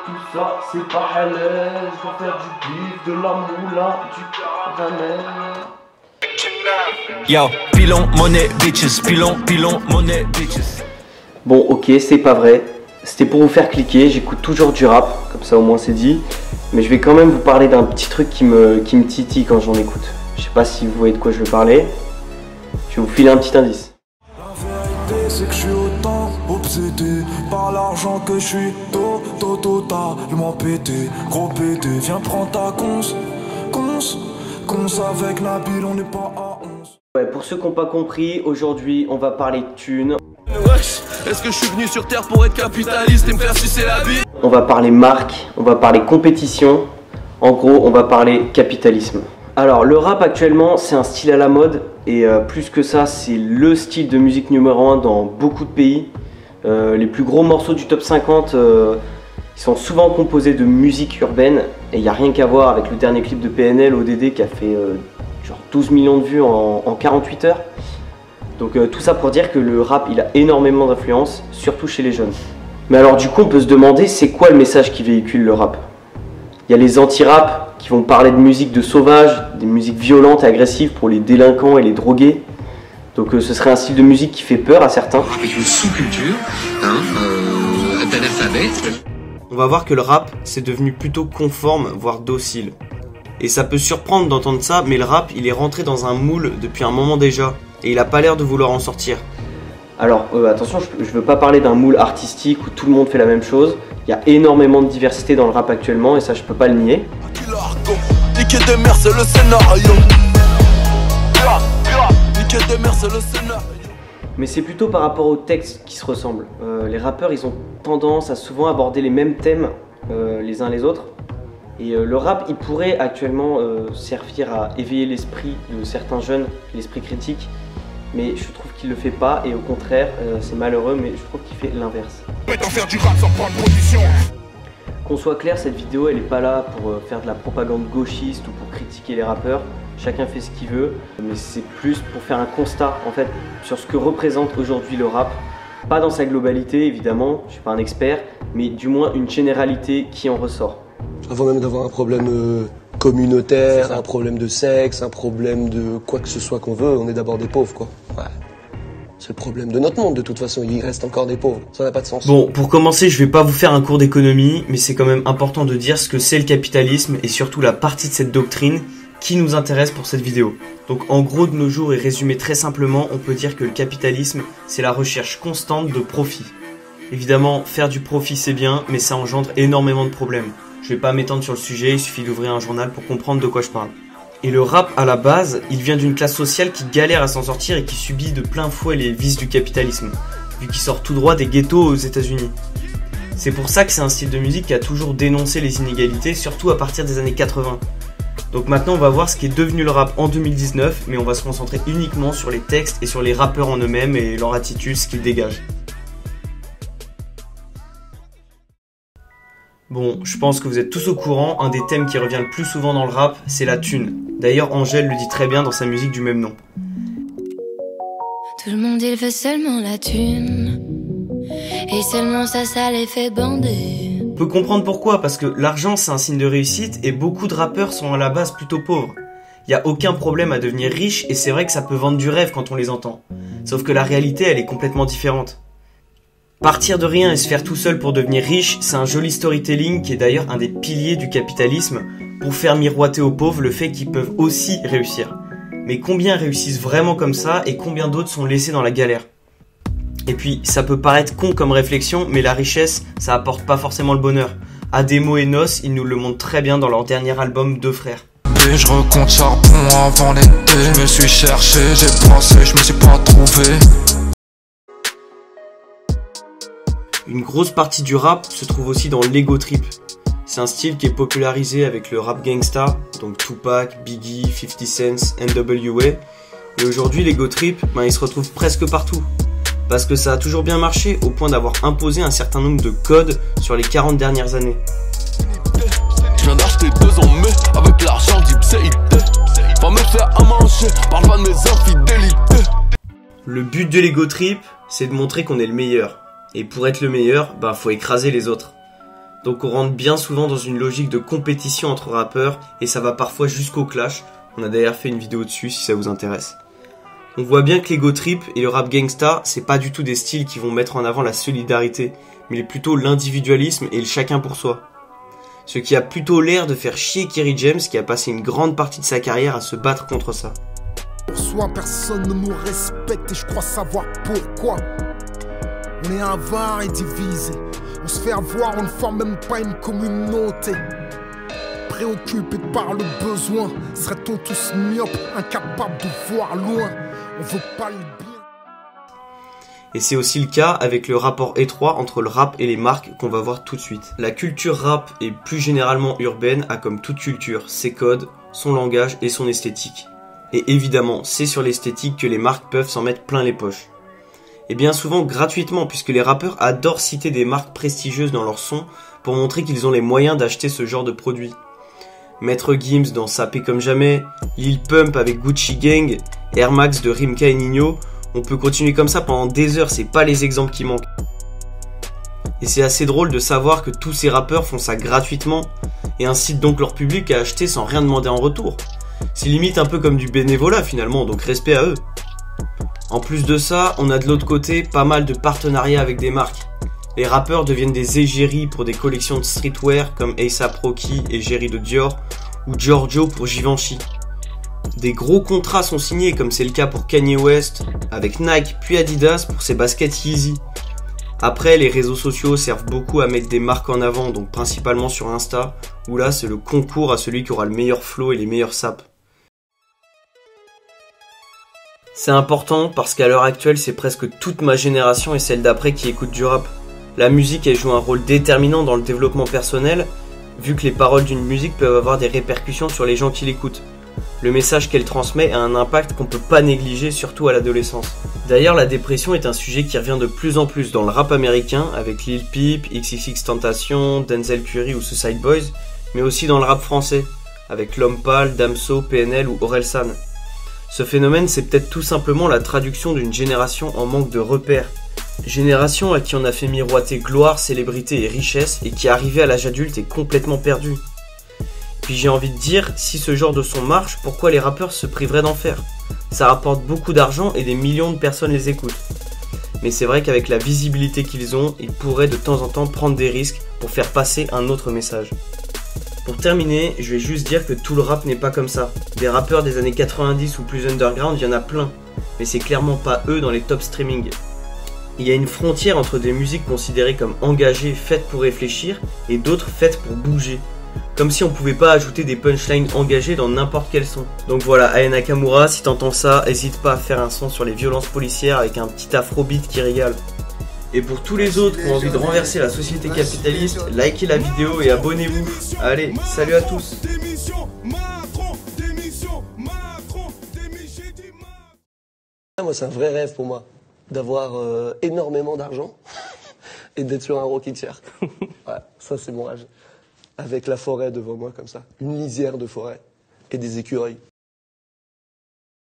Tout ça, c'est pas halal. Je dois faire du bif, de la moula, du caramel. Yo, pilon, monnaie, bitches, pilon, monnaie, bitches. Bon, ok, c'est pas vrai. C'était pour vous faire cliquer. J'écoute toujours du rap, comme ça au moins c'est dit. Mais je vais quand même vous parler d'un petit truc qui me titille quand j'en écoute. Je sais pas si vous voyez de quoi je veux parler. Je vais vous filer un petit indice. La vérité, c'est que je suis autant obsédé par l'argent que je suis totalement pété. Gros pété, viens prendre ta cons avec Nabil, on n'est pas à 11. Ouais, pour ceux qui n'ont pas compris, aujourd'hui on va parler de thunes. Est-ce que je suis venu sur terre pour être capitaliste et me faire sucer la bite? On va parler marque, on va parler compétition. En gros, on va parler capitalisme. Alors, le rap actuellement, c'est un style à la mode. Et plus que ça, c'est le style de musique numéro 1 dans beaucoup de pays. Les plus gros morceaux du top 50, ils sont souvent composés de musique urbaine. Et il n'y a rien qu'à voir avec le dernier clip de PNL, ODD, qui a fait genre 12 millions de vues en 48 heures. Donc tout ça pour dire que le rap, il a énormément d'influence, surtout chez les jeunes. Mais alors du coup, on peut se demander, c'est quoi le message qui véhicule le rap? Il y a les anti-rap qui vont parler de musique de sauvage, des musiques violentes et agressives pour les délinquants et les drogués. Donc ce serait un style de musique qui fait peur à certains. Avec une sous-culture, d'analphabète. On va voir que le rap, c'est devenu plutôt conforme, voire docile. Et ça peut surprendre d'entendre ça, mais le rap, il est rentré dans un moule depuis un moment déjà. Et il a pas l'air de vouloir en sortir. Alors attention, je veux pas parler d'un moule artistique où tout le monde fait la même chose. Il y a énormément de diversité dans le rap actuellement et ça je peux pas le nier. Mais c'est plutôt par rapport aux textes qui se ressemblent. Les rappeurs, ils ont tendance à souvent aborder les mêmes thèmes les uns les autres. Et le rap, il pourrait actuellement servir à éveiller l'esprit de certains jeunes, l'esprit critique. Mais je trouve qu'il le fait pas et au contraire, c'est malheureux, mais je trouve qu'il fait l'inverse. Qu'on soit clair, cette vidéo, elle est pas là pour faire de la propagande gauchiste ou pour critiquer les rappeurs. Chacun fait ce qu'il veut, mais c'est plus pour faire un constat en fait sur ce que représente aujourd'hui le rap. Pas dans sa globalité évidemment, je suis pas un expert, mais du moins une généralité qui en ressort. Avant même d'avoir un problème communautaire, un problème de sexe, un problème de quoi que ce soit qu'on veut, on est d'abord des pauvres quoi. Ouais. C'est le problème de notre monde de toute façon, il reste encore des pauvres, ça n'a pas de sens. Bon, pour commencer, je vais pas vous faire un cours d'économie, mais c'est quand même important de dire ce que c'est le capitalisme et surtout la partie de cette doctrine qui nous intéresse pour cette vidéo. Donc en gros, de nos jours et résumé très simplement, on peut dire que le capitalisme, c'est la recherche constante de profit. Évidemment, faire du profit c'est bien, mais ça engendre énormément de problèmes. Je vais pas m'étendre sur le sujet, il suffit d'ouvrir un journal pour comprendre de quoi je parle. Et le rap, à la base, il vient d'une classe sociale qui galère à s'en sortir et qui subit de plein fouet les vices du capitalisme, vu qu'il sort tout droit des ghettos aux États-Unis. C'est pour ça que c'est un style de musique qui a toujours dénoncé les inégalités, surtout à partir des années 80. Donc maintenant, on va voir ce qui est devenu le rap en 2019, mais on va se concentrer uniquement sur les textes et sur les rappeurs en eux-mêmes et leur attitude, ce qu'ils dégagent. Bon, je pense que vous êtes tous au courant, un des thèmes qui revient le plus souvent dans le rap, c'est la thune. D'ailleurs, Angèle le dit très bien dans sa musique du même nom. Tout le monde il veut seulement la thune, et seulement ça les fait bander. On peut comprendre pourquoi, parce que l'argent c'est un signe de réussite et beaucoup de rappeurs sont à la base plutôt pauvres. Il n'y a aucun problème à devenir riche et c'est vrai que ça peut vendre du rêve quand on les entend. Sauf que la réalité elle est complètement différente. Partir de rien et se faire tout seul pour devenir riche, c'est un joli storytelling qui est d'ailleurs un des piliers du capitalisme pour faire miroiter aux pauvres le fait qu'ils peuvent aussi réussir. Mais combien réussissent vraiment comme ça et combien d'autres sont laissés dans la galère? Et puis, ça peut paraître con comme réflexion, mais la richesse, ça apporte pas forcément le bonheur. Ademo et Nos, ils nous le montrent très bien dans leur dernier album Deux Frères. Et je recompte charbon avant l'été. Je me suis cherché, j'ai pensé, je me suis pas trouvé. Une grosse partie du rap se trouve aussi dans l'ego trip. C'est un style qui est popularisé avec le rap gangsta, donc Tupac, Biggie, 50 Cent, NWA. Et aujourd'hui, l'ego trip, il se retrouve presque partout. Parce que ça a toujours bien marché, au point d'avoir imposé un certain nombre de codes sur les 40 dernières années. Je viens d'acheter 2 ans mais avec l'argent d'Ipséité. Va me faire à manger, parle pas de mes infidélités. Le but de l'ego trip, c'est de montrer qu'on est le meilleur. Et pour être le meilleur, faut écraser les autres. Donc on rentre bien souvent dans une logique de compétition entre rappeurs et ça va parfois jusqu'au clash. On a d'ailleurs fait une vidéo dessus si ça vous intéresse. On voit bien que l'ego trip et le rap gangsta, c'est pas du tout des styles qui vont mettre en avant la solidarité, mais plutôt l'individualisme et le chacun pour soi. Ce qui a plutôt l'air de faire chier Kerry James qui a passé une grande partie de sa carrière à se battre contre ça. Pour soi, personne ne nous respecte et je crois savoir pourquoi. On est avare et divisé. On se fait avoir, on ne forme même pas une communauté. Préoccupés par le besoin, serait-on tous myopes, incapables de voir loin? On veut pas le bien. Et c'est aussi le cas avec le rapport étroit entre le rap et les marques qu'on va voir tout de suite. La culture rap et plus généralement urbaine a comme toute culture ses codes, son langage et son esthétique. Et évidemment, c'est sur l'esthétique que les marques peuvent s'en mettre plein les poches. Et bien souvent gratuitement puisque les rappeurs adorent citer des marques prestigieuses dans leurs sons pour montrer qu'ils ont les moyens d'acheter ce genre de produits. Maître Gims dans Sapé comme jamais, Lil Pump avec Gucci Gang, Air Max de Rimka et Nino, on peut continuer comme ça pendant des heures, c'est pas les exemples qui manquent. Et c'est assez drôle de savoir que tous ces rappeurs font ça gratuitement et incitent donc leur public à acheter sans rien demander en retour. C'est limite un peu comme du bénévolat finalement, donc respect à eux. En plus de ça, on a de l'autre côté pas mal de partenariats avec des marques. Les rappeurs deviennent des égéries pour des collections de streetwear comme A$AP Rocky et Jerry de Dior ou Giorgio pour Givenchy. Des gros contrats sont signés comme c'est le cas pour Kanye West avec Nike puis Adidas pour ses baskets Yeezy. Après, les réseaux sociaux servent beaucoup à mettre des marques en avant, donc principalement sur Insta, où là c'est le concours à celui qui aura le meilleur flow et les meilleurs saps. C'est important parce qu'à l'heure actuelle, c'est presque toute ma génération et celle d'après qui écoute du rap. La musique, elle joue un rôle déterminant dans le développement personnel, vu que les paroles d'une musique peuvent avoir des répercussions sur les gens qui l'écoutent. Le message qu'elle transmet a un impact qu'on peut pas négliger, surtout à l'adolescence. D'ailleurs, la dépression est un sujet qui revient de plus en plus dans le rap américain, avec Lil Peep, XXXTentacion, Denzel Curry ou Suicide Boys, mais aussi dans le rap français, avec L'Homme Pâle, Damso, PNL ou Orelsan. Ce phénomène, c'est peut-être tout simplement la traduction d'une génération en manque de repères. Génération à qui on a fait miroiter gloire, célébrité et richesse et qui arrivée à l'âge adulte est complètement perdue. Puis j'ai envie de dire, si ce genre de son marche, pourquoi les rappeurs se priveraient d'en faire? Ça rapporte beaucoup d'argent et des millions de personnes les écoutent. Mais c'est vrai qu'avec la visibilité qu'ils ont, ils pourraient de temps en temps prendre des risques pour faire passer un autre message. Pour terminer, je vais juste dire que tout le rap n'est pas comme ça. Des rappeurs des années 90 ou plus underground, il y en a plein. Mais c'est clairement pas eux dans les top streaming. Il y a une frontière entre des musiques considérées comme engagées, faites pour réfléchir, et d'autres faites pour bouger. Comme si on pouvait pas ajouter des punchlines engagées dans n'importe quel son. Donc voilà, Aya Nakamura, si t'entends ça, hésite pas à faire un son sur les violences policières avec un petit afrobeat qui régale. Et pour tous les autres qui ont envie de renverser la société capitaliste, likez la vidéo et abonnez-vous. Allez, salut à tous. Moi, c'est un vrai rêve pour moi d'avoir énormément d'argent et d'être sur un rocking chair. Ouais, ça c'est mon rêve. Avec la forêt devant moi comme ça, une lisière de forêt et des écureuils.